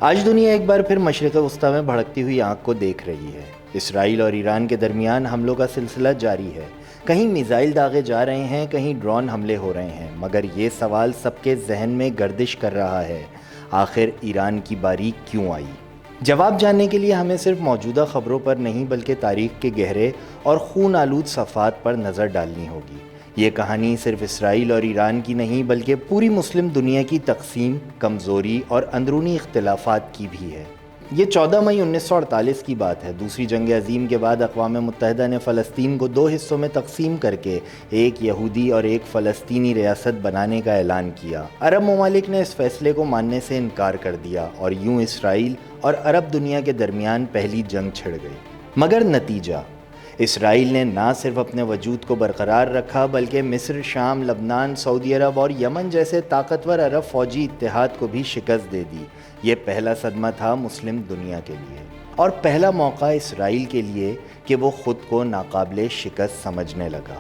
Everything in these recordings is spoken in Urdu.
آج دنیا ایک بار پھر مشرق وسطیٰ میں بھڑکتی ہوئی آگ کو دیکھ رہی ہے۔ اسرائیل اور ایران کے درمیان حملوں کا سلسلہ جاری ہے۔ کہیں میزائل داغے جا رہے ہیں، کہیں ڈرون حملے ہو رہے ہیں، مگر یہ سوال سب کے ذہن میں گردش کر رہا ہے، آخر ایران کی باری کیوں آئی؟ جواب جاننے کے لیے ہمیں صرف موجودہ خبروں پر نہیں بلکہ تاریخ کے گہرے اور خون آلود صفحات پر نظر ڈالنی ہوگی۔ یہ کہانی صرف اسرائیل اور ایران کی نہیں بلکہ پوری مسلم دنیا کی تقسیم، کمزوری اور اندرونی اختلافات کی بھی ہے۔ یہ 14 مئی 1948 کی بات ہے۔ دوسری جنگ عظیم کے بعد اقوام متحدہ نے فلسطین کو 2 حصوں میں تقسیم کر کے ایک یہودی اور ایک فلسطینی ریاست بنانے کا اعلان کیا۔ عرب ممالک نے اس فیصلے کو ماننے سے انکار کر دیا اور یوں اسرائیل اور عرب دنیا کے درمیان پہلی جنگ چھڑ گئی۔ مگر نتیجہ، اسرائیل نے نہ صرف اپنے وجود کو برقرار رکھا بلکہ مصر، شام، لبنان، سعودی عرب اور یمن جیسے طاقتور عرب فوجی اتحاد کو بھی شکست دے دی۔ یہ پہلا صدمہ تھا مسلم دنیا کے لیے اور پہلا موقع اسرائیل کے لیے کہ وہ خود کو ناقابل شکست سمجھنے لگا۔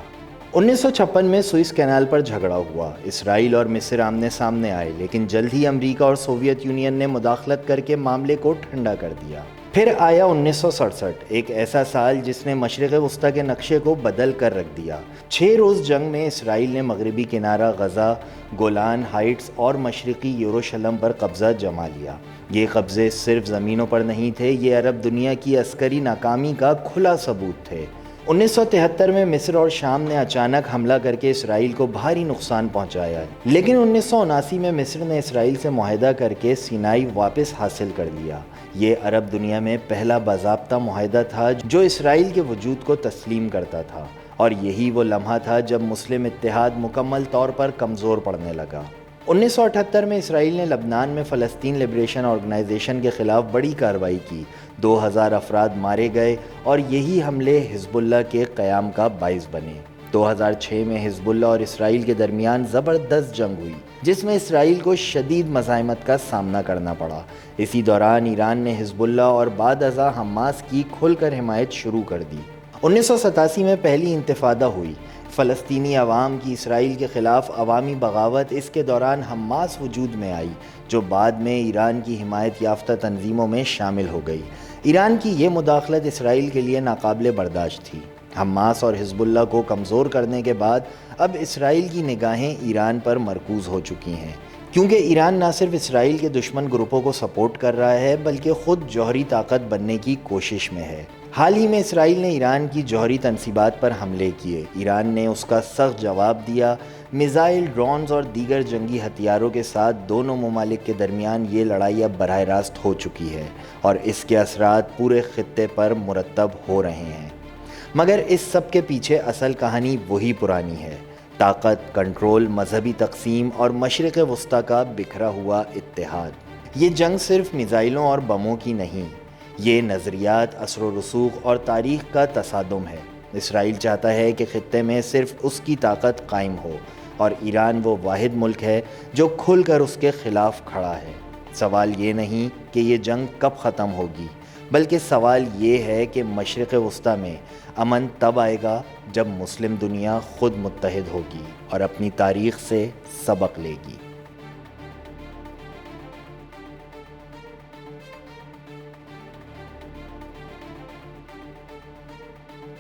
1956 میں سوئس کینال پر جھگڑا ہوا۔ اسرائیل اور مصر آمنے سامنے آئے، لیکن جلد ہی امریکہ اور سوویت یونین نے مداخلت کر کے معاملے کو ٹھنڈا کر دیا۔ پھر آیا 1967، ایک ایسا سال جس نے مشرق وسطیٰ کے نقشے کو بدل کر رکھ دیا۔ 6 روز جنگ میں اسرائیل نے مغربی کنارہ غزہ، گولان ہائٹس اور مشرقی یروشلم پر قبضہ جما لیا۔ یہ قبضے صرف زمینوں پر نہیں تھے، یہ عرب دنیا کی عسکری ناکامی کا کھلا ثبوت تھے۔ 1973 میں مصر اور شام نے اچانک حملہ کر کے اسرائیل کو بھاری نقصان پہنچایا، لیکن 1979 میں مصر نے اسرائیل سے معاہدہ کر کے سینائی واپس حاصل کر لیا۔ یہ عرب دنیا میں پہلا باضابطہ معاہدہ تھا جو اسرائیل کے وجود کو تسلیم کرتا تھا، اور یہی وہ لمحہ تھا جب مسلم اتحاد مکمل طور پر کمزور پڑنے لگا۔ 1978 میں اسرائیل نے لبنان میں فلسطین لبریشن آرگنائزیشن کے خلاف بڑی کارروائی کی۔ 2000 افراد مارے گئے اور یہی حملے حزب اللہ کے قیام کا باعث بنے۔ 2006 میں حزب اللہ اور اسرائیل کے درمیان زبردست جنگ ہوئی، جس میں اسرائیل کو شدید مزاحمت کا سامنا کرنا پڑا۔ اسی دوران ایران نے حزب اللہ اور بعد ازاں حماس کی کھل کر حمایت شروع کر دی۔ 1987 میں پہلی انتفاضہ ہوئی، فلسطینی عوام کی اسرائیل کے خلاف عوامی بغاوت۔ اس کے دوران حماس وجود میں آئی، جو بعد میں ایران کی حمایت یافتہ تنظیموں میں شامل ہو گئی۔ ایران کی یہ مداخلت اسرائیل کے لیے ناقابل برداشت تھی۔ حماس اور حزب اللہ کو کمزور کرنے کے بعد اب اسرائیل کی نگاہیں ایران پر مرکوز ہو چکی ہیں، کیونکہ ایران نہ صرف اسرائیل کے دشمن گروپوں کو سپورٹ کر رہا ہے بلکہ خود جوہری طاقت بننے کی کوشش میں ہے۔ حال ہی میں اسرائیل نے ایران کی جوہری تنصیبات پر حملے کیے۔ ایران نے اس کا سخت جواب دیا۔ میزائل، ڈرونز اور دیگر جنگی ہتھیاروں کے ساتھ دونوں ممالک کے درمیان یہ لڑائی اب براہ راست ہو چکی ہے اور اس کے اثرات پورے خطے پر مرتب ہو رہے ہیں۔ مگر اس سب کے پیچھے اصل کہانی وہی پرانی ہے: طاقت، کنٹرول، مذہبی تقسیم اور مشرق وسطیٰ کا بکھرا ہوا اتحاد۔ یہ جنگ صرف میزائلوں اور بموں کی نہیں، یہ نظریات، اثر و رسوخ اور تاریخ کا تصادم ہے۔ اسرائیل چاہتا ہے کہ خطے میں صرف اس کی طاقت قائم ہو، اور ایران وہ واحد ملک ہے جو کھل کر اس کے خلاف کھڑا ہے۔ سوال یہ نہیں کہ یہ جنگ کب ختم ہوگی، بلکہ سوال یہ ہے کہ مشرق وسطیٰ میں امن تب آئے گا جب مسلم دنیا خود متحد ہوگی اور اپنی تاریخ سے سبق لے گی۔